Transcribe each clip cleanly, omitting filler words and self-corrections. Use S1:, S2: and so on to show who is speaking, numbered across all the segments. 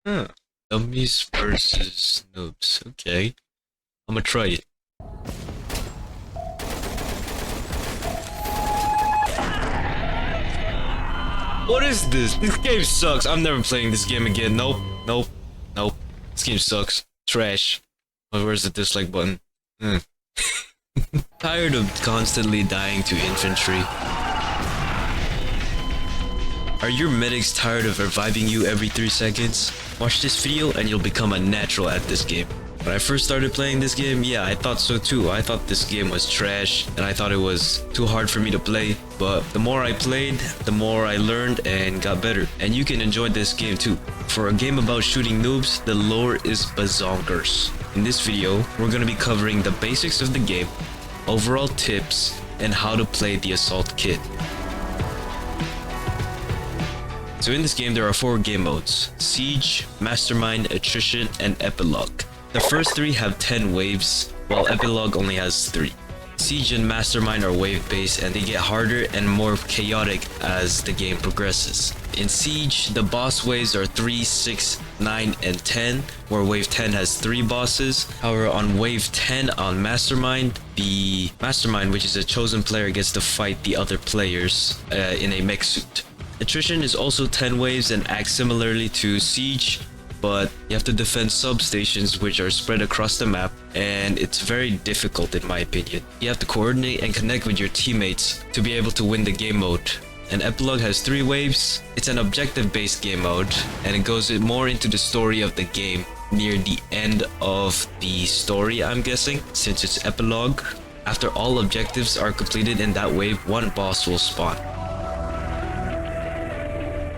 S1: Huh. Dummies versus Noobs. Okay. I'm gonna try it. What is this? This game sucks. I'm never playing this game again. Nope. Nope. Nope. This game sucks. Trash. Oh, where's the dislike button? Tired of constantly dying to infantry. Are your medics tired of reviving you every 3 seconds? Watch this video and you'll become a natural at this game. When I first started playing this game, yeah, I thought so too. I thought this game was trash and I thought it was too hard for me to play. But the more I played, the more I learned and got better. And you can enjoy this game too. For a game about shooting noobs, the lore is bazonkers. In this video, we're gonna be covering the basics of the game, overall tips, and how to play the assault kit. So in this game there are 4 game modes: Siege, Mastermind, Attrition, and Epilogue. The first 3 have 10 waves, while Epilogue only has 3. Siege and Mastermind are wave based and they get harder and more chaotic as the game progresses. In Siege, the boss waves are 3, 6, 9, and 10, where wave 10 has 3 bosses. However, on wave 10 on Mastermind, the Mastermind, which is a chosen player, gets to fight the other players in a mech suit. Attrition is also 10 waves and acts similarly to Siege, but you have to defend substations which are spread across the map, and it's very difficult in my opinion. You have to coordinate and connect with your teammates to be able to win the game mode. And Epilogue has 3 waves. It's an objective based game mode, and it goes more into the story of the game near the end of the story, I'm guessing, since it's Epilogue. After all objectives are completed in that wave, one boss will spawn.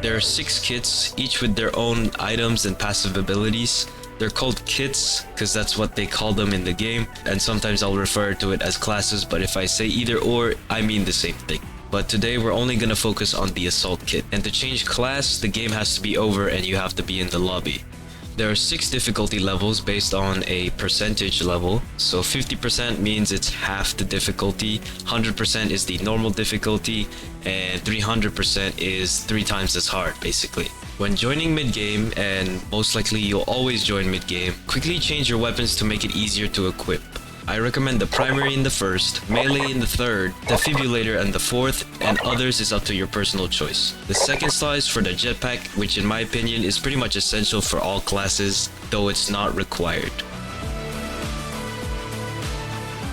S1: There are 6 kits, each with their own items and passive abilities. They're called kits because that's what they call them in the game, and sometimes I'll refer to it as classes, but if I say either or, I mean the same thing. But today we're only gonna focus on the assault kit, and to change class, the game has to be over and you have to be in the lobby. There are 6 difficulty levels based on a percentage level. So 50% means it's half the difficulty, 100% is the normal difficulty, and 300% is 3 times as hard basically. When joining mid-game, and most likely you'll always join mid-game, quickly change your weapons to make it easier to equip. I recommend the primary in the first, melee in the third, defibrillator in the fourth, and others is up to your personal choice. The second slot is for the jetpack, which in my opinion is pretty much essential for all classes, though it's not required.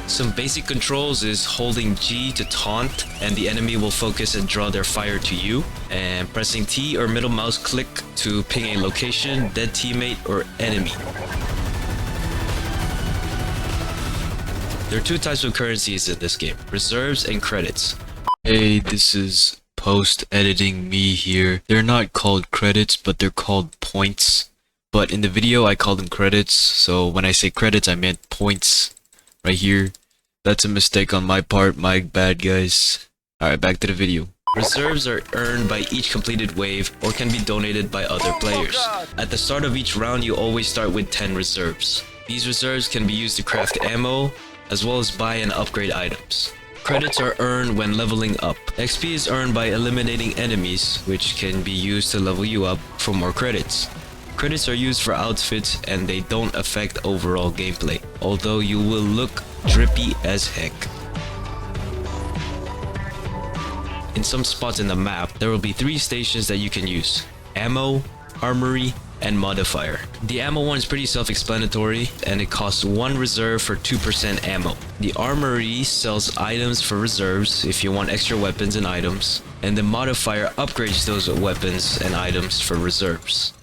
S1: Some basic controls is holding G to taunt and the enemy will focus and draw their fire to you, and pressing T or middle mouse click to ping a location, dead teammate, or enemy. There are 2 types of currencies in this game: reserves and credits. Hey, this is post-editing me here. They're not called credits, but they're called points. But in the video, I call them credits, so when I say credits, I meant points. Right here. That's a mistake on my part, my bad guys. Alright, back to the video. Reserves are earned by each completed wave or can be donated by other players. At the start of each round, you always start with 10 reserves. These reserves can be used to craft ammo, as well as buy and upgrade items. Credits are earned when leveling up. XP is earned by eliminating enemies, which can be used to level you up for more credits. Credits are used for outfits and they don't affect overall gameplay, although you will look drippy as heck. In some spots in the map, there will be 3 stations that you can use: ammo, armory, and modifier. The ammo one is pretty self-explanatory and it costs 1 reserve for 2% ammo. The armory sells items for reserves if you want extra weapons and items, and the modifier upgrades those weapons and items for reserves.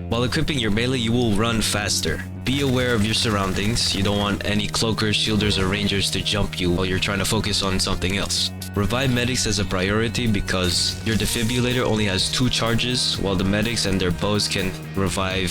S1: While equipping your melee, you will run faster. Be aware of your surroundings. You don't want any cloakers, shielders, or rangers to jump you while you're trying to focus on something else. Revive medics as a priority because your defibrillator only has 2 charges, while the medics and their bows can revive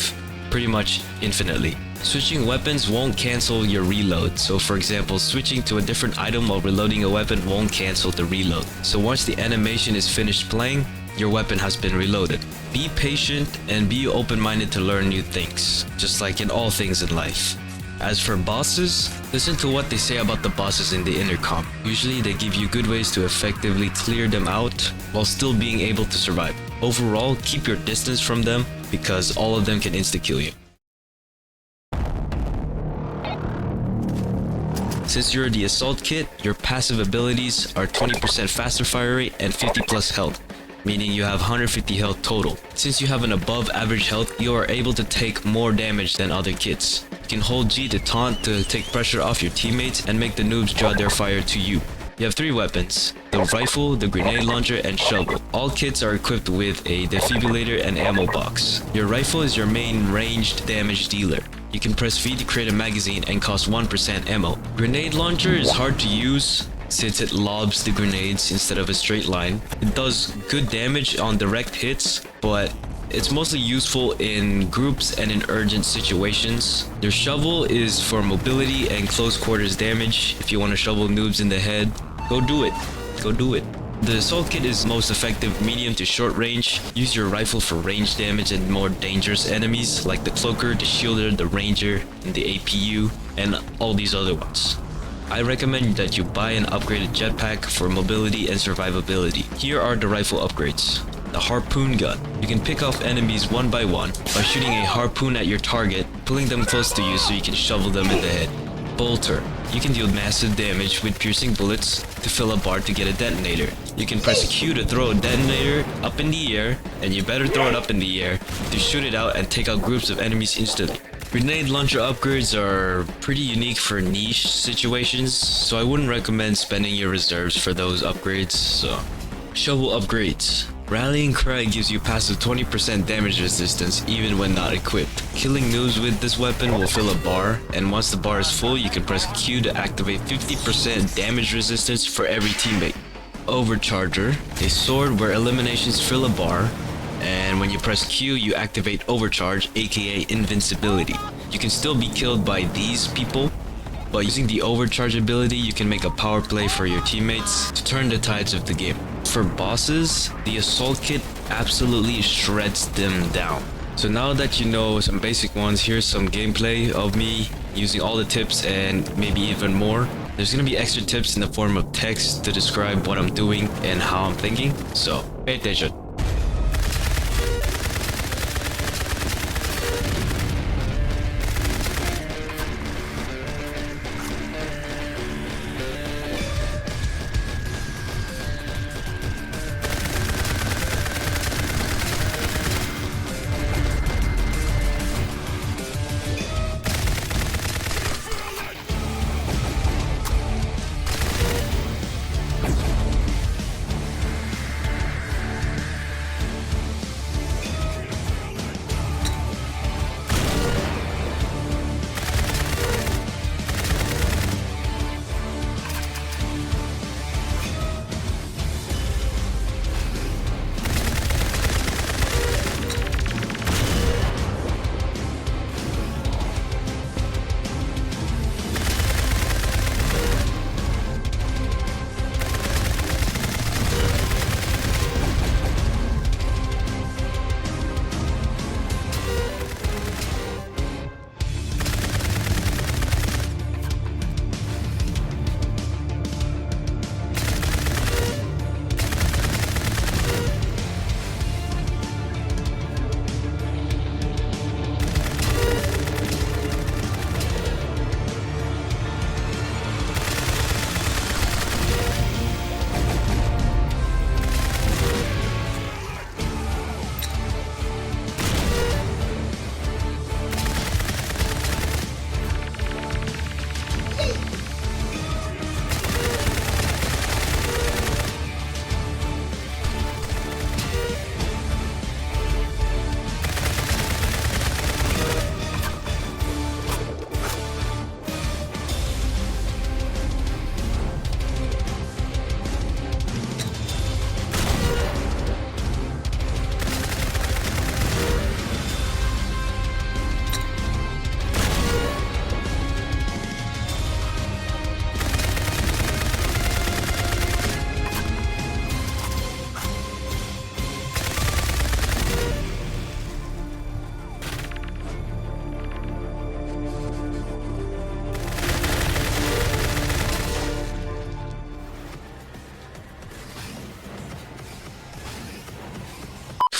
S1: pretty much infinitely. Switching weapons won't cancel your reload. So for example, switching to a different item while reloading a weapon won't cancel the reload. So once the animation is finished playing, your weapon has been reloaded. Be patient and be open-minded to learn new things, just like in all things in life. As for bosses, listen to what they say about the bosses in the intercom. Usually they give you good ways to effectively clear them out while still being able to survive. Overall, keep your distance from them because all of them can insta-kill you. Since you're the assault kit, your passive abilities are 20% faster fire rate and 50 plus health, meaning you have 150 health total. Since you have an above average health, you are able to take more damage than other kits. You can hold G to taunt to take pressure off your teammates and make the noobs draw their fire to you. You have 3 weapons: the rifle, the grenade launcher, and shovel. All kits are equipped with a defibrillator and ammo box. Your rifle is your main ranged damage dealer. You can press V to create a magazine and cost 1% ammo. Grenade launcher is hard to use since it lobs the grenades instead of a straight line. It does good damage on direct hits, but it's mostly useful in groups and in urgent situations. Your shovel is for mobility and close quarters damage. If you want to shovel noobs in the head, go do it. Go do it. The assault kit is most effective medium to short range. Use your rifle for range damage and more dangerous enemies like the cloaker, the shielder, the ranger, and the APU, and all these other ones. I recommend that you buy an upgraded jetpack for mobility and survivability. Here are the rifle upgrades. The harpoon gun. You can pick off enemies one by one by shooting a harpoon at your target, pulling them close to you so you can shovel them in the head. Bolter. You can deal massive damage with piercing bullets to fill a bar to get a detonator. You can press Q to throw a detonator up in the air, and you better throw it up in the air to shoot it out and take out groups of enemies instantly. Grenade launcher upgrades are pretty unique for niche situations, so I wouldn't recommend spending your reserves for those upgrades. So, shovel upgrades. Rallying Cry gives you passive 20% damage resistance even when not equipped. Killing noobs with this weapon will fill a bar, and once the bar is full, you can press Q to activate 50% damage resistance for every teammate. Overcharger, a sword where eliminations fill a bar, and when you press Q, you activate Overcharge, aka Invincibility. You can still be killed by these people, but using the Overcharge ability, you can make a power play for your teammates to turn the tides of the game. For bosses, the assault kit absolutely shreds them down. So now that you know some basic ones, here's some gameplay of me using all the tips and maybe even more. There's gonna be extra tips in the form of text to describe what I'm doing and how I'm thinking, so pay attention.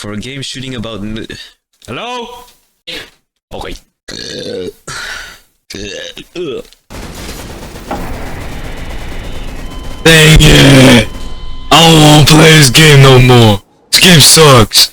S1: for a game shooting about. Hello? Okay.
S2: Dang it! I don't wanna play this game no more. This game sucks.